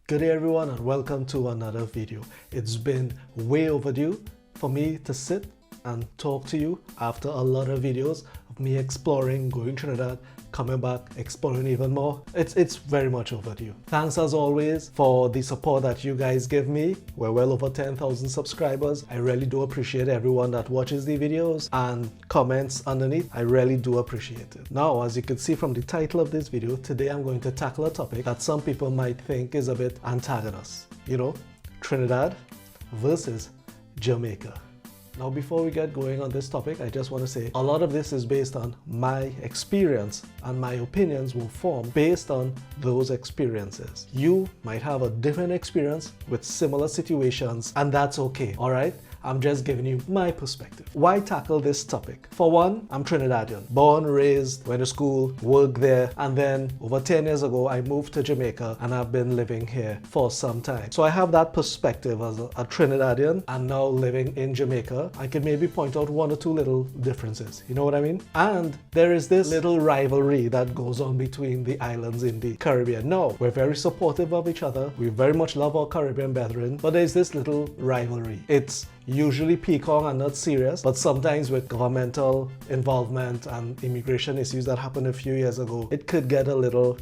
Good day everyone and welcome to another video. It's been way overdue for me to sit and talk to you after a lot of videos of me exploring, going to Trinidad, coming back, exploring even more. It's very much overdue. Thanks as always for the support that you guys give me. We're well over 10,000 subscribers. I really do appreciate everyone that watches the videos and comments underneath. I really do appreciate it. Now, as you can see from the title of this video, today I'm going to tackle a topic that some people might think is a bit antagonist. You know, Trinidad versus Jamaica. Now, before we get going on this topic, I just want to say a lot of this is based on my experience and my opinions will form based on those experiences. You might have a different experience with similar situations and that's okay, all right? I'm just giving you my perspective. Why tackle this topic? For one, I'm Trinidadian. Born, raised, went to school, worked there, and then over 10 years ago, I moved to Jamaica and I've been living here for some time. So I have that perspective as a Trinidadian and now living in Jamaica. I could maybe point out one or two little differences. You know what I mean? And there is this little rivalry that goes on between the islands in the Caribbean. No, we're very supportive of each other. We very much love our Caribbean brethren, but there's this little rivalry. It's usually peacock and not serious, but sometimes with governmental involvement and immigration issues that happened a few years ago, it could get a little,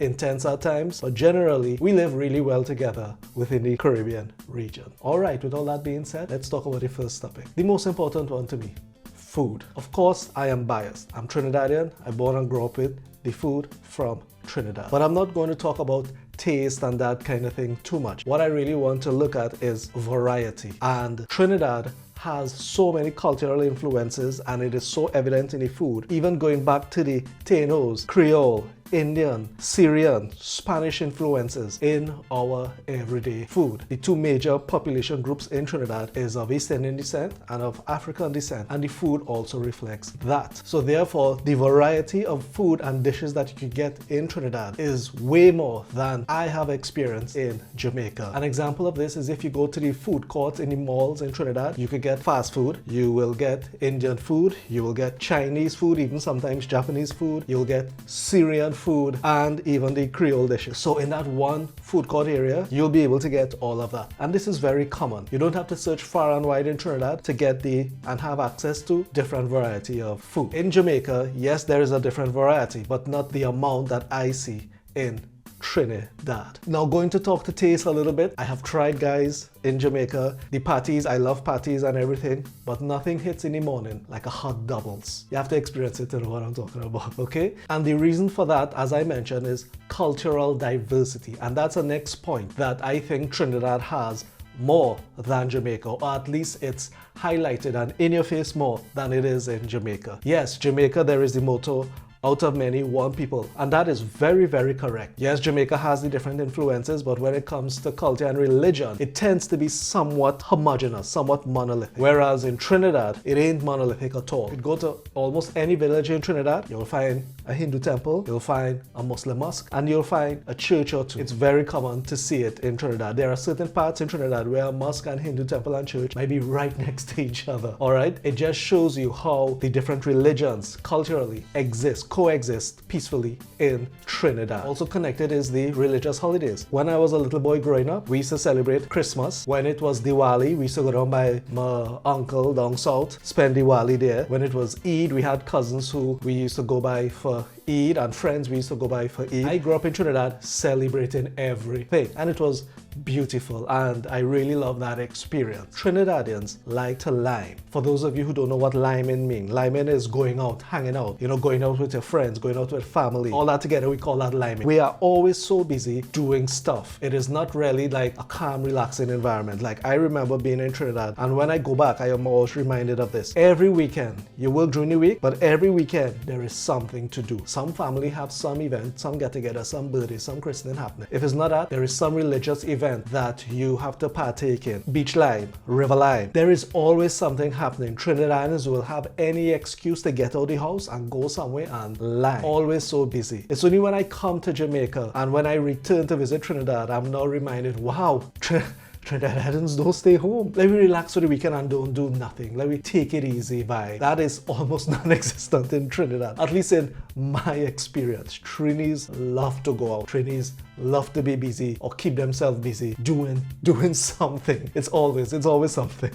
intense at times. But generally, we live really well together within the Caribbean region. All right, with all that being said, let's talk about the first topic. The most important one to me, food. Of course, I am biased. I'm Trinidadian. I born and grew up with the food from Trinidad. But I'm not going to talk about taste and that kind of thing too much. What I really want to look at is variety. And Trinidad has so many cultural influences and it is so evident in the food. Even going back to the Tainos, Creole, Indian, Syrian, Spanish influences in our everyday food. The two major population groups in Trinidad is of East Indian descent and of African descent, and the food also reflects that. So therefore, the variety of food and dishes that you can get in Trinidad is way more than I have experienced in Jamaica. An example of this is if you go to the food courts in the malls in Trinidad, you could get fast food, you will get Indian food, you will get Chinese food, even sometimes Japanese food, you'll get Syrian food, and even the Creole dishes. So in that one food court area, you'll be able to get all of that. And this is very common. You don't have to search far and wide in Trinidad to get and have access to different variety of food. In Jamaica, yes, there is a different variety, but not the amount that I see in Trinidad. Now, going to talk to taste a little bit. I have tried, guys, in Jamaica. The patties, I love patties and everything, but nothing hits in the morning like a hot doubles. You have to experience it to know what I'm talking about, okay? And the reason for that, as I mentioned, is cultural diversity. And that's the next point that I think Trinidad has more than Jamaica, or at least it's highlighted and in your face more than it is in Jamaica. Yes, Jamaica, there is the motto, out of many, one people. And that is very, very correct. Yes, Jamaica has the different influences, but when it comes to culture and religion, it tends to be somewhat homogeneous, somewhat monolithic. Whereas in Trinidad, it ain't monolithic at all. You go to almost any village in Trinidad, you'll find a Hindu temple, you'll find a Muslim mosque, and you'll find a church or two. It's very common to see it in Trinidad. There are certain parts in Trinidad where a mosque and Hindu temple and church might be right next to each other. All right? It just shows you how the different religions culturally coexist peacefully in Trinidad. Also connected is the religious holidays. When I was a little boy growing up, we used to celebrate Christmas. When it was Diwali, we used to go down by my uncle down south, spend Diwali there. When it was Eid, we had cousins who we used to go by for Eid, and friends we used to go by for Eid. I grew up in Trinidad celebrating everything, and it was beautiful, and I really love that experience. Trinidadians like to lime. For those of you who don't know what liming means, liming is going out, hanging out, going out with your friends, going out with family, all that together, we call that liming. We are always so busy doing stuff. It is not really like a calm, relaxing environment. Like I remember being in Trinidad, and when I go back, I am always reminded of this. Every weekend, you work during the week, but every weekend, there is something to do. Some family have some event, some get together, some birthday, some christening happening. If it's not that, there is some religious event that you have to partake in. Beach lime, river lime. There is always something happening. Trinidadians will have any excuse to get out of the house and go somewhere and lime. Always so busy. It's only when I come to Jamaica and when I return to visit Trinidad, I'm now reminded, wow, Trinidadians don't stay home. Let me relax for the weekend and don't do nothing. Let me take it easy vibe. That is almost non-existent in Trinidad, at least in my experience. Trinis love to go out. Trinis love to be busy or keep themselves busy doing something. It's always something.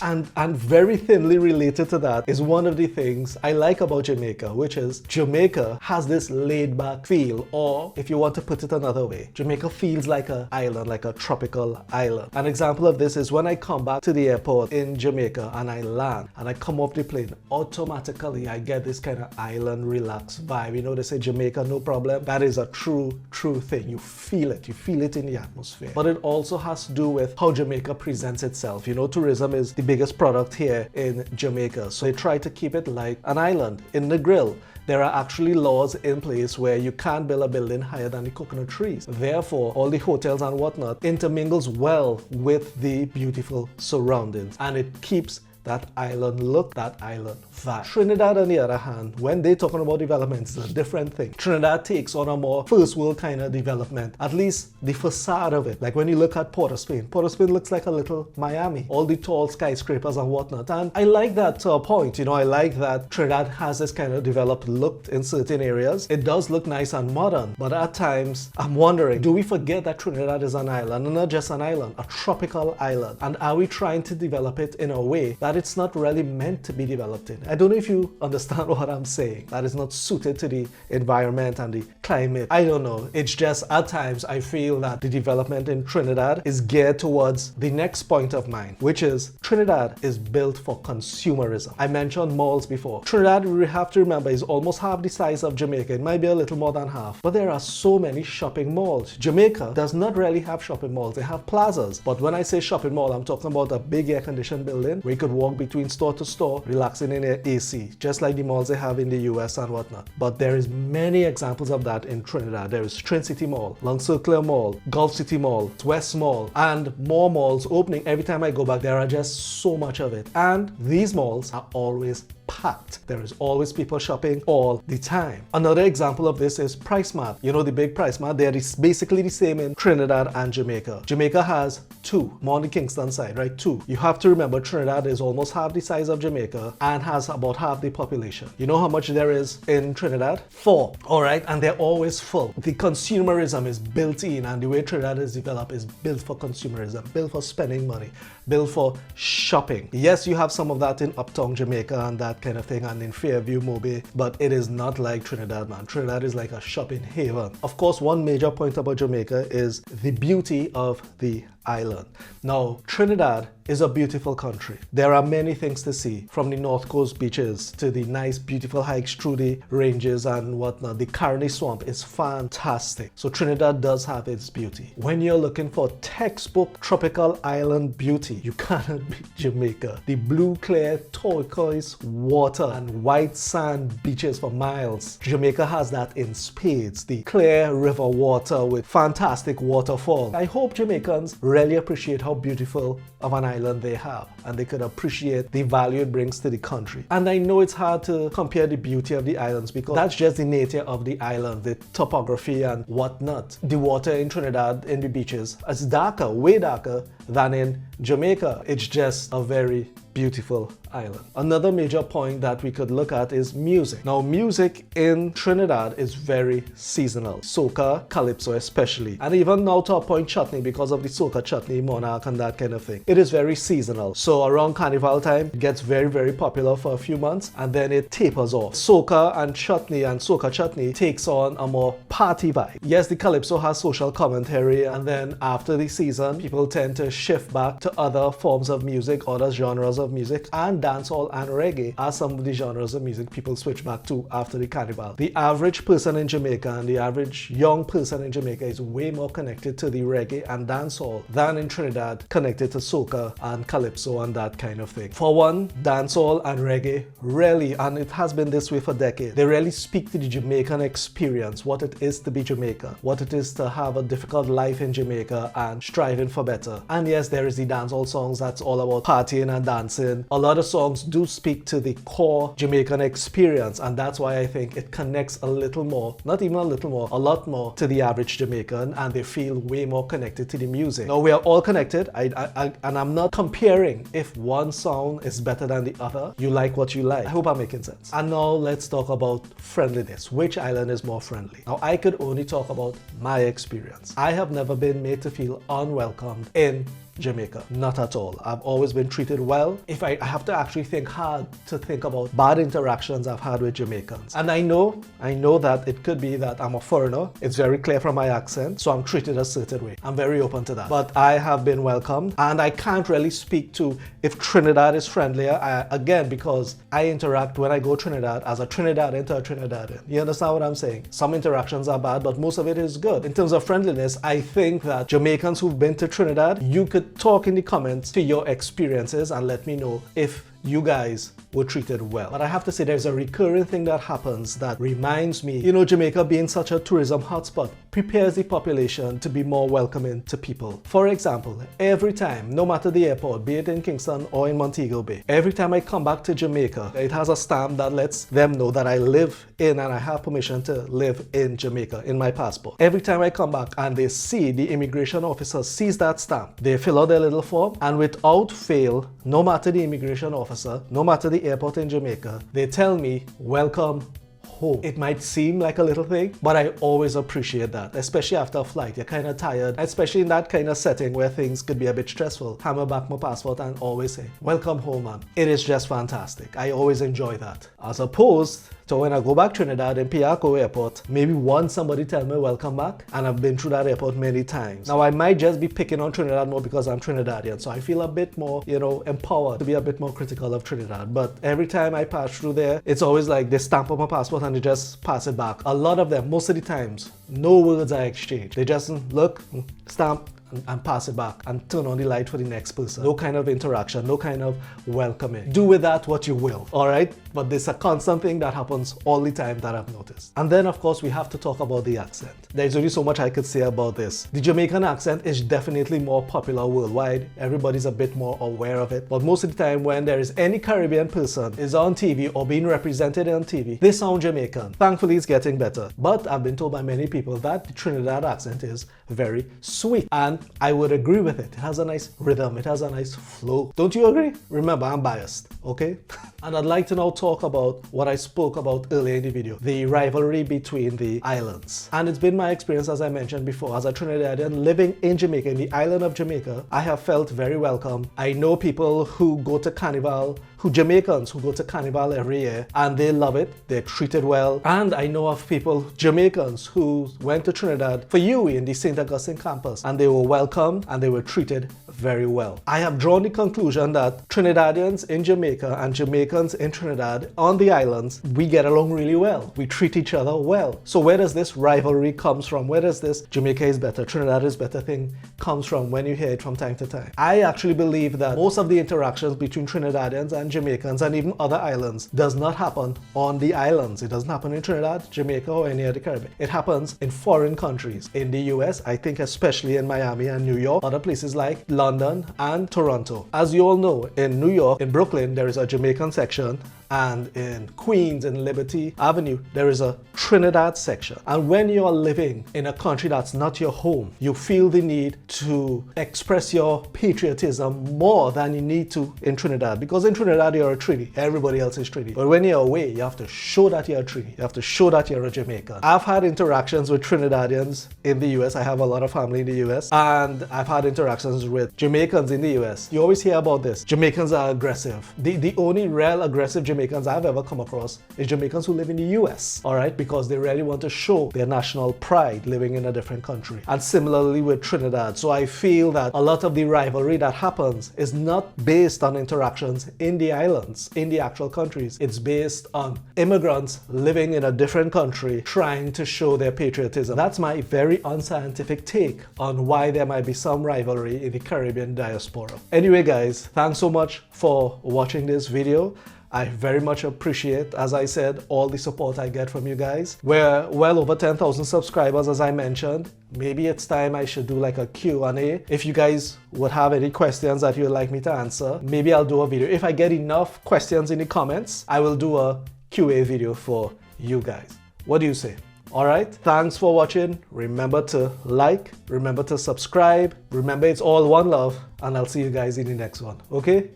And very thinly related to that is one of the things I like about Jamaica, which is Jamaica has this laid-back feel, or if you want to put it another way, Jamaica feels like an island, like a tropical island. An example of this is when I come back to the airport in Jamaica and I land and I come off the plane, automatically I get this kind of island relaxed vibe. You know, they say Jamaica, no problem. That is a true thing. You feel it in the atmosphere. But it also has to do with how Jamaica presents itself. You know, tourism is the biggest product here in Jamaica, so they try to keep it like an island. In the grill, there are actually laws in place where you can't build a building higher than the coconut trees. Therefore, all the hotels and whatnot intermingles well with the beautiful surroundings, and it keeps that island look, that island vibe. Trinidad, on the other hand, when they're talking about development, it's a different thing. Trinidad takes on a more first world kind of development, at least the facade of it. Like when you look at Port of Spain looks like a little Miami. All the tall skyscrapers and whatnot. And I like that to a point. You know, I like that Trinidad has this kind of developed look in certain areas. It does look nice and modern, but at times I'm wondering, do we forget that Trinidad is an island, and not just an island, a tropical island? And are we trying to develop it in a way that it's not really meant to be developed in? I don't know if you understand what I'm saying. That is not suited to the environment and the climate. I don't know. It's just at times I feel that the development in Trinidad is geared towards the next point of mine, which is Trinidad is built for consumerism. I mentioned malls before. Trinidad, we have to remember, is almost half the size of Jamaica. It might be a little more than half, but there are so many shopping malls. Jamaica does not really have shopping malls. They have plazas, but when I say shopping mall, I'm talking about a big air-conditioned building where you could walk between store to store, relaxing in their AC, just like the malls they have in the US and whatnot. But there is many examples of that in Trinidad. There is Trin City Mall, Long Circular Mall, Gulf City Mall, West Mall, and more malls opening. Every time I go back, there are just so much of it. And these malls are always packed. There is always people shopping all the time. Another example of this is Price Mart. You know, the big Price Mart, they're basically the same in Trinidad and Jamaica. Jamaica has two, more on the Kingston side, right? Two. You have to remember Trinidad is almost half the size of Jamaica and has about half the population. You know how much there is in Trinidad? 4. All right, and they're always full. The consumerism is built in, and the way Trinidad is developed is built for consumerism, built for spending money, built for shopping. Yes, you have some of that in Uptown Jamaica and that kind of thing, and in Fairview, Mobe, but it is not like Trinidad, man. Trinidad is like a shopping haven. Of course, one major point about Jamaica is the beauty of the island. Now, Trinidad is a beautiful country. There are many things to see, from the North Coast beaches to the nice, beautiful hikes through the ranges and whatnot. The Carney Swamp is fantastic. So Trinidad does have its beauty. When you're looking for textbook tropical island beauty, you cannot beat Jamaica. The blue, clear, turquoise water and white sand beaches for miles. Jamaica has that in spades. The clear river water with fantastic waterfall. I hope Jamaicans really appreciate how beautiful of an island they have, and they could appreciate the value it brings to the country. And I know it's hard to compare the beauty of the islands because that's just the nature of the island, the topography and whatnot. The water in Trinidad in the beaches is darker, way darker than in Jamaica. It's just a very beautiful island. Another major point that we could look at is music. Now, music in Trinidad is very seasonal. Soca, calypso especially, and even now to a point chutney, because of the soca chutney, monarch and that kind of thing. It is very seasonal. So around carnival time, it gets very, very popular for a few months and then it tapers off. Soca and soca chutney takes on a more party vibe. Yes, the calypso has social commentary, and then after the season, people tend to shift back to other forms of music, other genres of music, and dancehall and reggae are some of the genres of music people switch back to after the carnival. The average person in Jamaica and the average young person in Jamaica is way more connected to the reggae and dancehall than in Trinidad, connected to soca and calypso and that kind of thing. For one, dancehall and reggae really, and it has been this way for decades, they really speak to the Jamaican experience, what it is to be Jamaica, what it is to have a difficult life in Jamaica and striving for better. And And yes, there is the dancehall songs that's all about partying and dancing. A lot of songs do speak to the core Jamaican experience, and that's why I think it connects a little more, not even a little more, a lot more to the average Jamaican, and they feel way more connected to the music. Now, we are all connected, and I'm not comparing if one song is better than the other. You like what you like. I hope I'm making sense. And now let's talk about friendliness. Which island is more friendly? Now, I could only talk about my experience. I have never been made to feel unwelcomed in Jamaica. Not at all. I've always been treated well. If I have to actually think hard to think about bad interactions I've had with Jamaicans. And I know that it could be that I'm a foreigner. It's very clear from my accent, so I'm treated a certain way. I'm very open to that. But I have been welcomed, and I can't really speak to if Trinidad is friendlier, again, because I interact when I go Trinidad as a Trinidadian to a Trinidadian. You understand what I'm saying? Some interactions are bad, but most of it is good. In terms of friendliness, I think that Jamaicans who've been to Trinidad, you could talk in the comments to your experiences and let me know if you guys were treated well. But I have to say, there's a recurring thing that happens that reminds me, Jamaica being such a tourism hotspot prepares the population to be more welcoming to people. For example, every time, no matter the airport, be it in Kingston or in Montego Bay, every time I come back to Jamaica, it has a stamp that lets them know that I live in and I have permission to live in Jamaica in my passport. Every time I come back and they see, the immigration officer sees that stamp, they fill out their little form, and without fail, no matter the immigration officer, no matter the airport in Jamaica, they tell me, welcome home. It might seem like a little thing, but I always appreciate that, especially after a flight. You're kind of tired, especially in that kind of setting where things could be a bit stressful. Hammer back my passport and always say, welcome home, man. It is just fantastic. I always enjoy that. As opposed to when I go back Trinidad in Piarco Airport, maybe once somebody tell me welcome back, and I've been through that airport many times. Now, I might just be picking on Trinidad more because I'm Trinidadian, so I feel a bit more, empowered to be a bit more critical of Trinidad. But every time I pass through there, it's always like they stamp up my passport and they just pass it back. A lot of them, most of the times, no words are exchanged. They just look, stamp, and pass it back and turn on the light for the next person. No kind of interaction, no kind of welcoming. Do with that what you will, all right? But this is a constant thing that happens all the time that I've noticed. And then, of course, we have to talk about the accent. There's only so much I could say about this. The Jamaican accent is definitely more popular worldwide. Everybody's a bit more aware of it. But most of the time when there is any Caribbean person is on TV or being represented on TV, they sound Jamaican. Thankfully, it's getting better. But I've been told by many people that the Trinidad accent is very sweet. And I would agree with it. It has a nice rhythm. It has a nice flow. Don't you agree? Remember, I'm biased, okay? And I'd like to now talk about what I spoke about earlier in the video, the rivalry between the islands. And it's been my experience, as I mentioned before, as a Trinidadian living in Jamaica, in the island of Jamaica, I have felt very welcome. I know people who go to Carnival, Jamaicans who go to Carnival every year, and they love it. They're treated well. And I know of people, Jamaicans, who went to Trinidad for UE in the St. Augustine campus, and they were welcomed and they were treated very well. I have drawn the conclusion that Trinidadians in Jamaica and Jamaicans in Trinidad on the islands, we get along really well. We treat each other well. So where does this rivalry comes from? Where does this Jamaica is better, Trinidad is better thing comes from when you hear it from time to time? I actually believe that most of the interactions between Trinidadians and Jamaicans and even other islands does not happen on the islands. It doesn't happen in Trinidad, Jamaica, or any other Caribbean. It happens in foreign countries. In the US, I think especially in Miami and New York, other places like London and Toronto. As you all know, in New York, in Brooklyn, there is a Jamaican section, and in Queens, in Liberty Avenue, there is a Trinidad section. And when you are living in a country that's not your home, you feel the need to express your patriotism more than you need to in Trinidad. Because in Trinidad, you're a Trini. Everybody else is Trini. But when you're away, you have to show that you're a Trini. You have to show that you're a Jamaican. I've had interactions with Trinidadians in the US. I have a lot of family in the US. And I've had interactions with Jamaicans in the US. You always hear about this. Jamaicans are aggressive. The only real aggressive Jamaicans I've ever come across is Jamaicans who live in the US, all right, because they really want to show their national pride living in a different country. And similarly with Trinidad. So I feel that a lot of the rivalry that happens is not based on interactions in the islands, in the actual countries. It's based on immigrants living in a different country trying to show their patriotism. That's my very unscientific take on why there might be some rivalry in the Caribbean diaspora. Anyway, guys, thanks so much for watching this video. I very much appreciate, as I said, all the support I get from you guys. We're well over 10,000 subscribers, as I mentioned. Maybe it's time I should do like a Q&A. If you guys would have any questions that you'd like me to answer, maybe I'll do a video. If I get enough questions in the comments, I will do a QA video for you guys. What do you say? All right, thanks for watching. Remember to like, remember to subscribe. Remember, it's all one love, and I'll see you guys in the next one. Okay?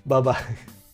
Bye-bye.